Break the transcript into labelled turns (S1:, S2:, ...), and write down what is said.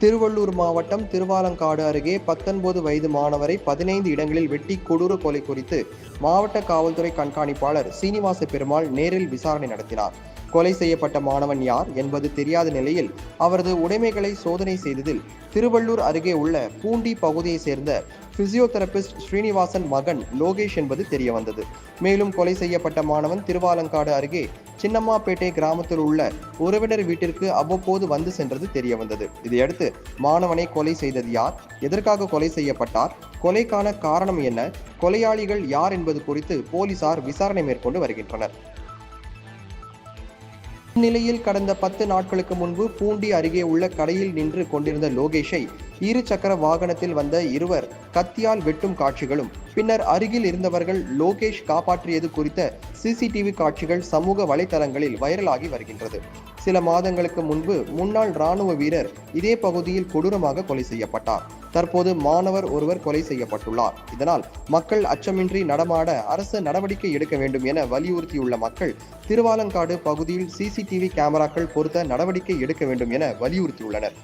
S1: திருவள்ளூர் மாவட்டம் திருவாலங்காடு அருகே 19 வயது மாணவரை 15 இடங்களில் வெட்டி கொடூர கொலை குறித்து மாவட்ட காவல்துறை கண்காணிப்பாளர் சீனிவாச பெருமாள் நேரில் விசாரணை நடத்தினார். கொலை செய்யப்பட்ட மாணவன் யார் என்பது தெரியாத நிலையில் அவரது உடைமைகளை சோதனை செய்ததில் திருவள்ளூர் அருகே உள்ள பூண்டி பகுதியை சேர்ந்த பிசியோதெரபிஸ்ட் ஸ்ரீனிவாசன் மகன் லோகேஷ் என்பது தெரியவந்தது. மேலும் கொலை செய்யப்பட்ட மாணவன் திருவாலங்காடு அருகே சின்னம்மாப்பேட்டை கிராமத்தில் உள்ள உறவினர் வீட்டிற்கு அவ்வப்போது வந்து சென்றது தெரியவந்தது. இதையடுத்து மாணவனை கொலை செய்தது யார், எதற்காக கொலை செய்யப்பட்டார், கொலைக்கான காரணம் என்ன, கொலையாளிகள் யார் என்பது குறித்து போலீசார் விசாரணை மேற்கொண்டு வருகின்றனர். இந்நிலையில் கடந்த 10 நாட்களுக்கு முன்பு பூண்டி அருகே உள்ள கடையில் நின்று கொண்டிருந்த லோகேஷை 2 சக்கர வாகனத்தில் வந்த இருவர் கத்தியால் வெட்டும் காட்சிகளும் பின்னர் அருகில் இருந்தவர்கள் லோகேஷ் காப்பாற்றியது குறித்த சிசிடிவி காட்சிகள் சமூக வலைதளங்களில் வைரலாகி வருகின்றது. சில மாதங்களுக்கு முன்பு முன்னாள் ராணுவ வீரர் இதே பகுதியில் கொடூரமாக கொலை செய்யப்பட்டார். தற்போது மாணவர் ஒருவர் கொலை செய்யப்பட்டுள்ளார். இதனால் மக்கள் அச்சமின்றி நடமாட அரசு நடவடிக்கை எடுக்க வேண்டும் என வலியுறுத்தியுள்ள மக்கள் திருவாலங்காடு பகுதியில் சிசிடிவி கேமராக்கள் பொருத்த நடவடிக்கை எடுக்க வேண்டும் என வலியுறுத்தியுள்ளனர்.